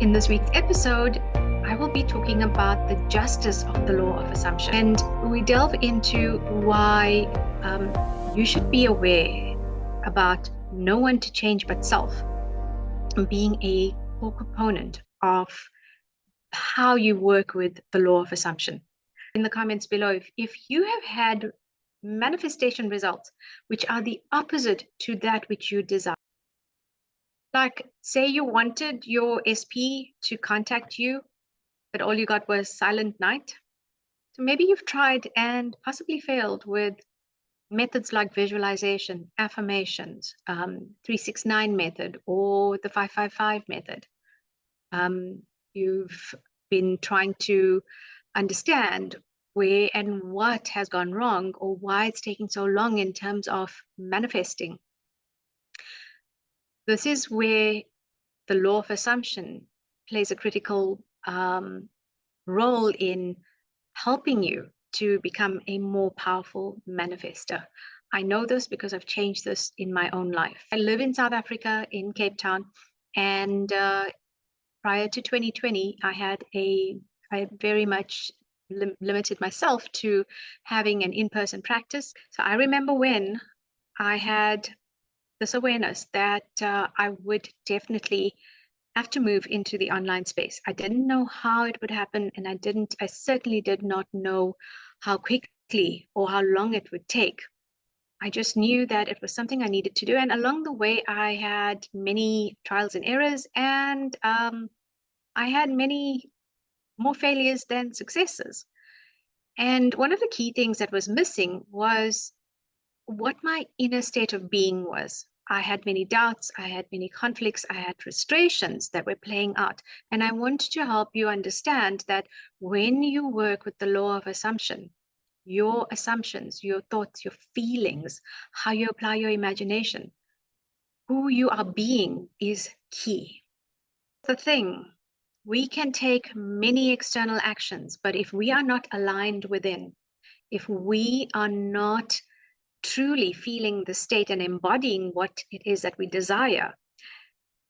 In this week's episode, I will be talking about the justice of the law of assumption. And we delve into why you should be aware about no one to change but self, being a core component of how you work with the law of assumption. In the comments below, if you have had manifestation results which are the opposite to that which you desire, like say you wanted your SP to contact you, but all you got was silent night. So maybe you've tried and possibly failed with methods like visualization, affirmations, 369 method, or the 555 method. You've been trying to understand where and what has gone wrong, or why it's taking so long in terms of manifesting. This is where the law of assumption plays a critical role in helping you to become a more powerful manifester. I know this because I've changed this in my own life. I live in South Africa, in Cape Town, and prior to 2020, I very much limited myself to having an in-person practice. So I remember when I had this awareness that I would definitely have to move into the online space. I didn't know how it would happen, and I certainly did not know how quickly or how long it would take. I just knew that it was something I needed to do. And along the way, I had many trials and errors, and I had many more failures than successes. And one of the key things that was missing was what my inner state of being was. I had many doubts, I had many conflicts, I had frustrations that were playing out. And I want to help you understand that when you work with the law of assumption, your assumptions, your thoughts, your feelings, how you apply your imagination, who you are being is key. The thing, we can take many external actions, but if we are not aligned within, if we are not truly feeling the state and embodying what it is that we desire,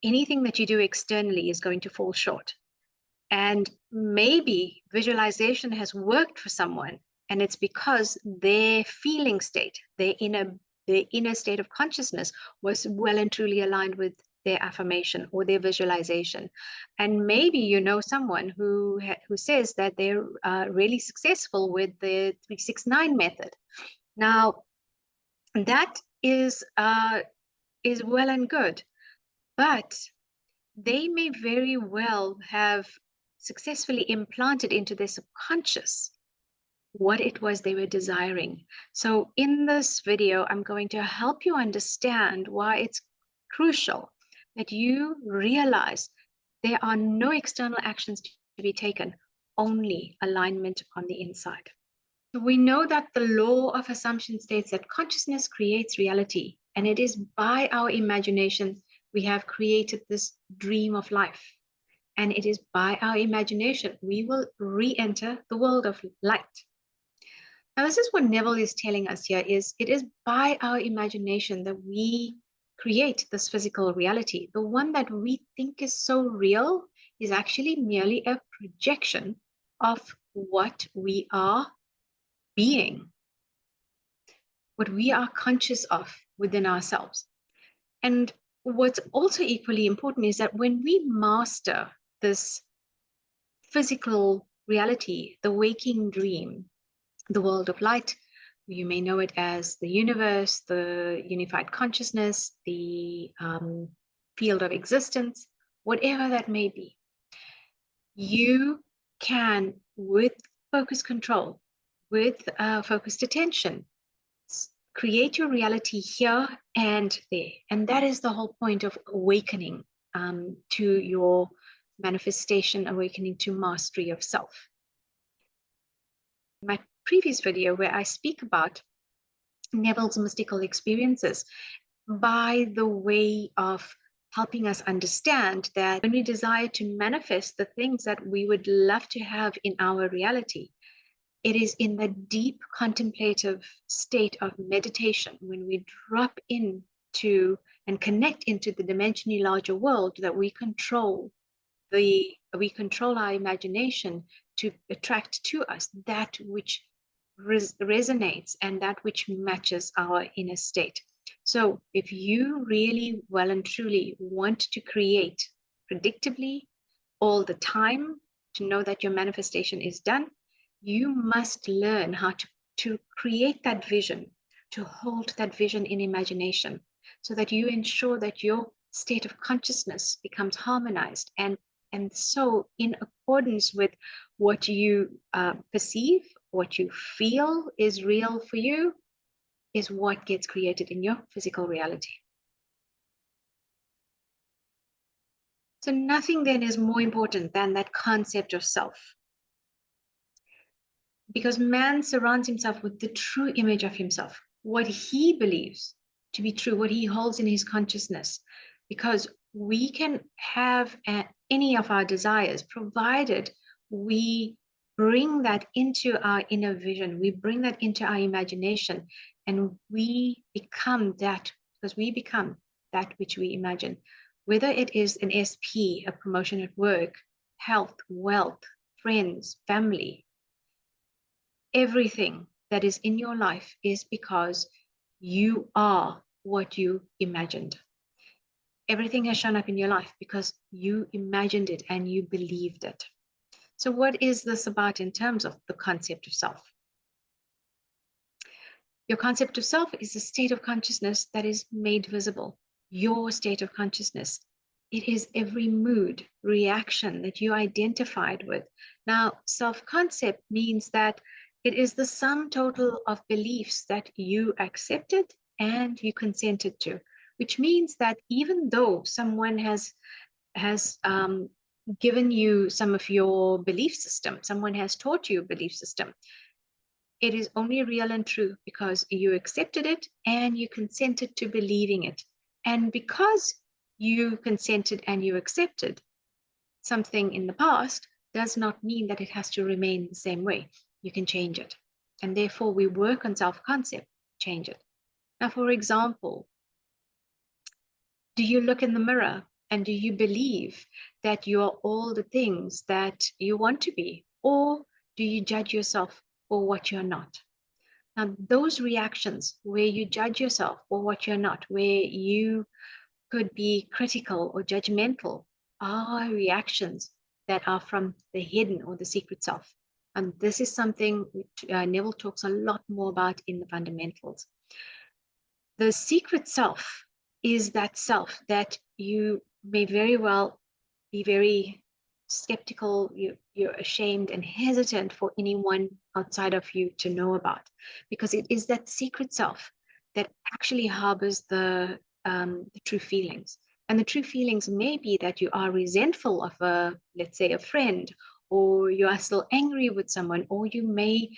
anything that you do externally is going to fall short. And maybe visualization has worked for someone, and it's because their feeling state, their inner state of consciousness was well and truly aligned with their affirmation or their visualization. And maybe you know someone who says that they're really successful with the 369 method. Now, that is well and good, but they may very well have successfully implanted into their subconscious what it was they were desiring. So in this video, I'm going to help you understand why it's crucial that you realize there are no external actions to be taken, only alignment on the inside. We know that the law of assumption states that consciousness creates reality, and it is by our imagination we have created this dream of life. And it is by our imagination we will re-enter the world of light. Now, this is what Neville is telling us here, is it is by our imagination that we create this physical reality. The one that we think is so real is actually merely a projection of what we are being, what we are conscious of within ourselves. And what's also equally important is that when we master this physical reality, the waking dream, the world of light, you may know it as the universe, the unified consciousness, the field of existence, whatever that may be, you can, with focus control, with focused attention, create your reality here and there. And that is the whole point of awakening to your manifestation, awakening to mastery of self. My previous video where I speak about Neville's mystical experiences by the way of helping us understand that when we desire to manifest the things that we would love to have in our reality, it is in the deep contemplative state of meditation, when we drop into and connect into the dimensionally larger world, that we control we control our imagination to attract to us that which resonates and that which matches our inner state. So if you really well and truly want to create predictably all the time, to know that your manifestation is done, you must learn how to create that vision, to hold that vision in imagination, so that you ensure that your state of consciousness becomes harmonized and so in accordance with what you perceive, what you feel is real for you, is what gets created in your physical reality. So nothing then is more important than that concept of self. Because man surrounds himself with the true image of himself, what he believes to be true, what he holds in his consciousness. Because we can have any of our desires, provided we bring that into our inner vision, we bring that into our imagination, and we become that, because we become that which we imagine. Whether it is an SP, a promotion at work, health, wealth, friends, family, everything that is in your life is because you are what you imagined. Everything has shown up in your life because you imagined it and you believed it. So what is this about in terms of the concept of self? Your concept of self is a state of consciousness that is made visible. Your state of consciousness. It is every mood, reaction that you identified with. Now, self-concept means that it is the sum total of beliefs that you accepted and you consented to, which means that even though someone has given you some of your belief system, someone has taught you a belief system, it is only real and true because you accepted it and you consented to believing it. And because you consented and you accepted something in the past does not mean that it has to remain the same way. You can change it. And therefore, we work on self-concept, change it. Now, for example, do you look in the mirror and do you believe that you are all the things that you want to be? Or do you judge yourself for what you're not? Now, those reactions where you judge yourself for what you're not, where you could be critical or judgmental, are reactions that are from the hidden or the secret self. And this is something Neville talks a lot more about in the fundamentals. The secret self is that self that you may very well be very skeptical, you're ashamed and hesitant for anyone outside of you to know about, because it is that secret self that actually harbors the true feelings. And the true feelings may be that you are resentful of let's say, a friend, or you are still angry with someone, or you may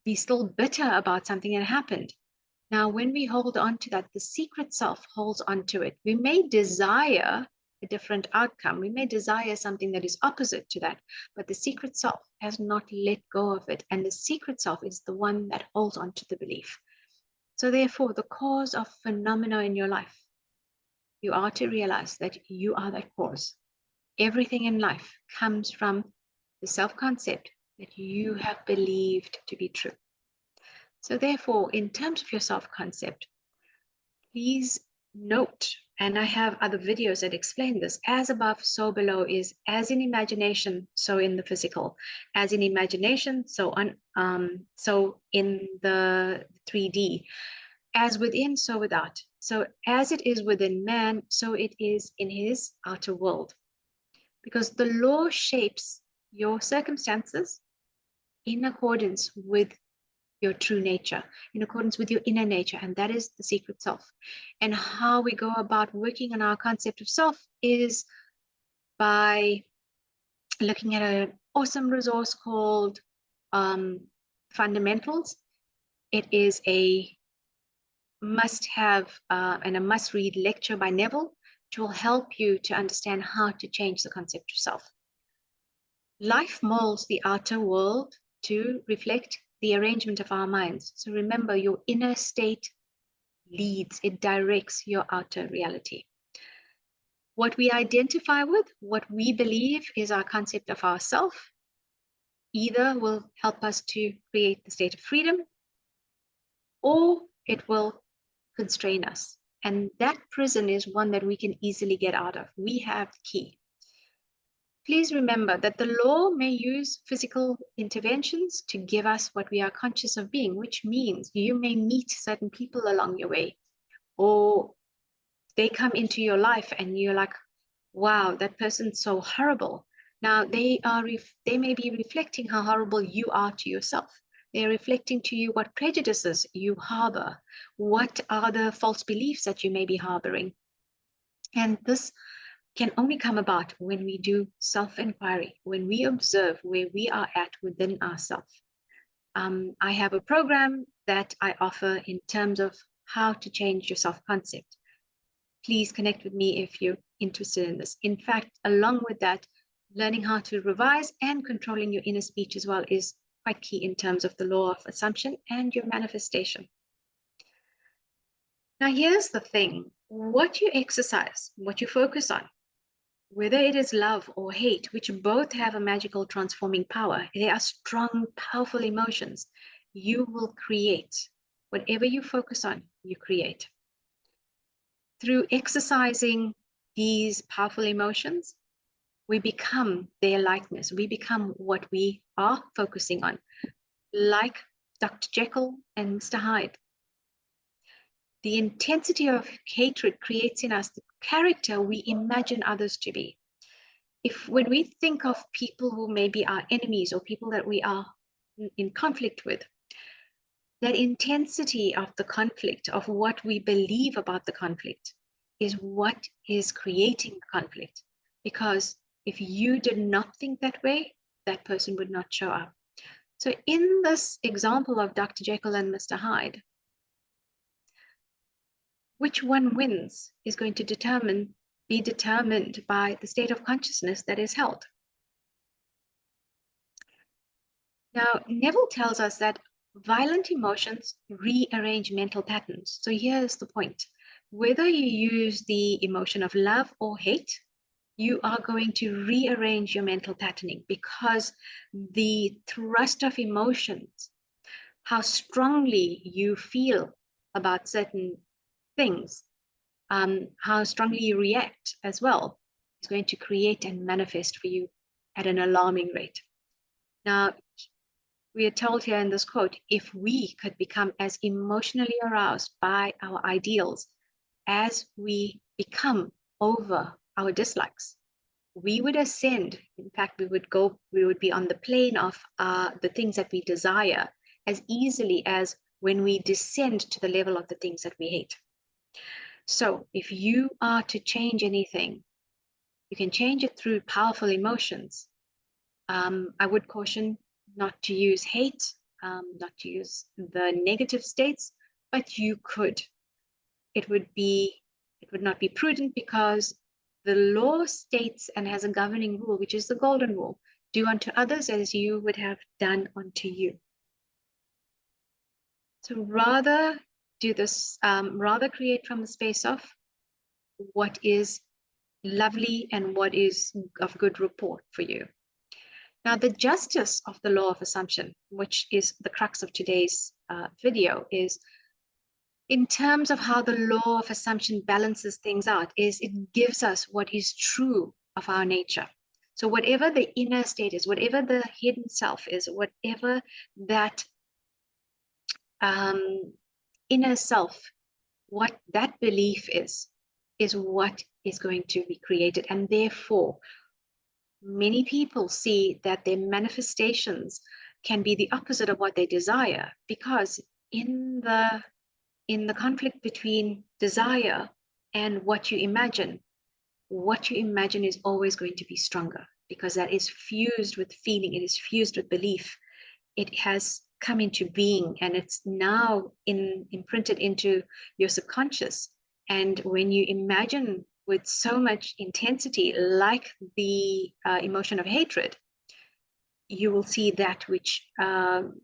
be still bitter about something that happened. Now, when we hold on to that, the secret self holds on to it. We may desire a different outcome. We may desire something that is opposite to that, but the secret self has not let go of it. And the secret self is the one that holds on to the belief. So therefore, the cause of phenomena in your life, you are to realize that you are that cause. Everything in life comes from the self-concept that you have believed to be true. So therefore, in terms of your self-concept, please note, and I have other videos that explain this, as above, so below is as in imagination, so in the physical. As in imagination, so in the 3D. As within, so without. So as it is within man, so it is in his outer world. Because the law shapes your circumstances in accordance with your true nature, in accordance with your inner nature, and that is the secret self. And how we go about working on our concept of self is by looking at an awesome resource called Fundamentals. It is a must-have and a must-read lecture by Neville, which will help you to understand how to change the concept of self. Life molds the outer world to reflect the arrangement of our minds. So remember, your inner state leads, it directs your outer reality. What we identify with, what we believe is our concept of ourself, either will help us to create the state of freedom, or it will constrain us. And that prison is one that we can easily get out of. We have the key. Please remember that the law may use physical interventions to give us what we are conscious of being, which means you may meet certain people along your way, or they come into your life and you're like, wow, that person's so horrible. Now they may be reflecting how horrible you are to yourself. They're reflecting to you what prejudices you harbor, what are the false beliefs that you may be harboring. And this can only come about when we do self-inquiry, when we observe where we are at within ourselves. I have a program that I offer in terms of how to change your self-concept. Please connect with me if you're interested in this. In fact, along with that, learning how to revise and controlling your inner speech as well is quite key in terms of the law of assumption and your manifestation. Now, here's the thing. What you exercise, what you focus on, whether it is love or hate, which both have a magical transforming power, they are strong, powerful emotions. You will create. Whatever you focus on, you create. Through exercising these powerful emotions, we become their likeness. We become what we are focusing on, like Dr. Jekyll and Mr. Hyde. The intensity of hatred creates in us the character we imagine others to be. When we think of people who may be our enemies or people that we are in conflict with, that intensity of the conflict, of what we believe about the conflict, is what is creating the conflict. Because if you did not think that way, that person would not show up. So in this example of Dr. Jekyll and Mr. Hyde, which one wins is going to be determined by the state of consciousness that is held. Now, Neville tells us that violent emotions rearrange mental patterns. So here's the point. Whether you use the emotion of love or hate, you are going to rearrange your mental patterning, because the thrust of emotions, how strongly you feel about certain things, how strongly you react as well, is going to create and manifest for you at an alarming rate. Now, we are told here in this quote, if we could become as emotionally aroused by our ideals as we become over our dislikes, we would ascend. In fact, we would be on the plane of the things that we desire as easily as when we descend to the level of the things that we hate. So if you are to change anything, you can change it through powerful emotions. I would caution not to use hate, not to use the negative states, but you could. It would not be prudent, because the law states and has a governing rule, which is the golden rule: do unto others as you would have done unto you. So rather do this, rather create from the space of what is lovely and what is of good report for you. Now, the justice of the law of assumption, which is the crux of today's video, is in terms of how the law of assumption balances things out, is it gives us what is true of our nature. So whatever the inner state is, whatever the hidden self is, whatever that inner self, what that belief is what is going to be created. And therefore, many people see that their manifestations can be the opposite of what they desire, because in the conflict between desire and what you imagine is always going to be stronger, because that is fused with feeling, it is fused with belief, it has come into being, and it's now imprinted into your subconscious. And when you imagine with so much intensity, like the emotion of hatred, you will see that which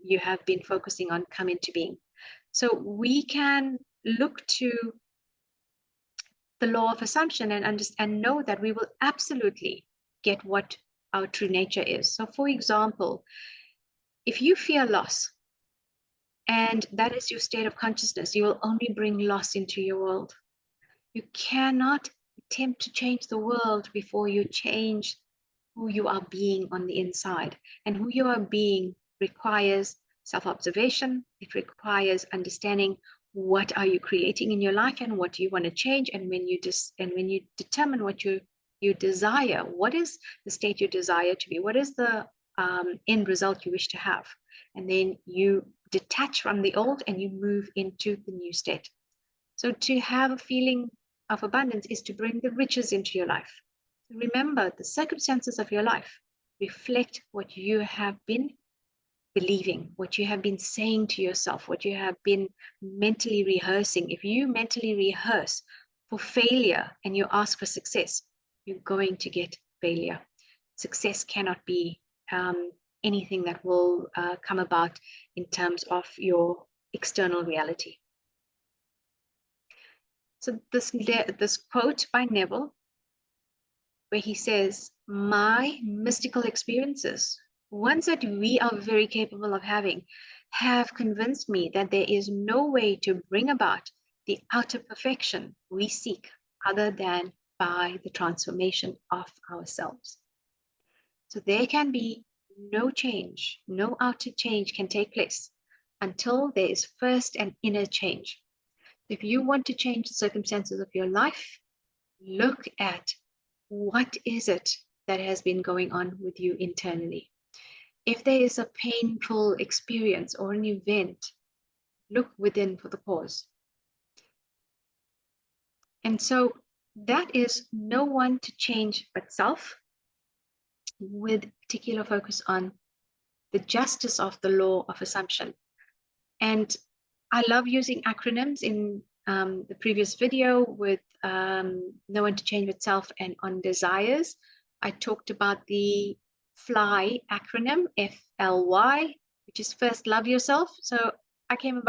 you have been focusing on come into being. So we can look to the law of assumption and understand and know that we will absolutely get what our true nature is. So, for example, if you fear loss and that is your state of consciousness, you will only bring loss into your world. You cannot attempt to change the world before you change who you are being on the inside. And who you are being requires self-observation. It requires understanding what are you creating in your life and what do you want to change. And when you determine what you desire, what is the state you desire to be? What is the end result you wish to have? And then you detach from the old and you move into the new state. So to have a feeling of abundance is to bring the riches into your life. Remember, the circumstances of your life reflect what you have been believing, what you have been saying to yourself, what you have been mentally rehearsing. If you mentally rehearse for failure and you ask for success, you're going to get failure. Success cannot be anything that will come about in terms of your external reality. So this quote by Neville, where he says, my mystical experiences, ones that we are very capable of having, have convinced me that there is no way to bring about the outer perfection we seek other than by the transformation of ourselves. So there can be no change, no outer change can take place until there is first an inner change. If you want to change the circumstances of your life, look at what is it that has been going on with you internally. If there is a painful experience or an event, look within for the cause. And so that is no one to change but self, with particular focus on the justice of the law of assumption. And I love using acronyms. In the previous video with No One to Change Itself and on desires, I talked about the FLY acronym, FLY, which is first love yourself. So I came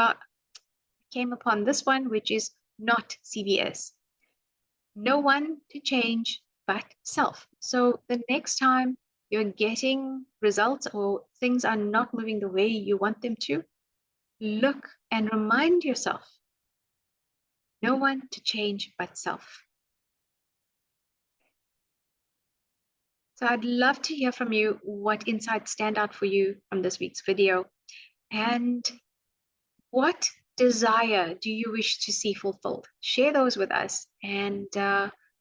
upon this one, which is N.O.T, C.B.S. No one to change but self. So the next time you're getting results or things are not moving the way you want them to, look and remind yourself, no one to change but self. So I'd love to hear from you what insights stand out for you from this week's video, and what desire do you wish to see fulfilled? Share those with us, and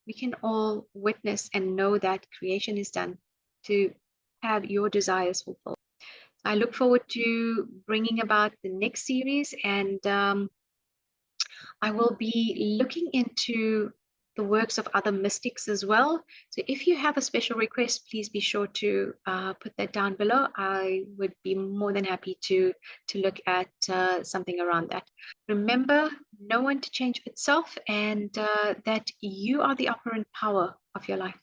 we can all witness and know that creation is done to have your desires fulfilled. I look forward to bringing about the next series, and I will be looking into the works of other mystics as well. So if you have a special request, please be sure to put that down below. I would be more than happy to look at something around that. Remember, no one to change itself, and that you are the operant power of your life.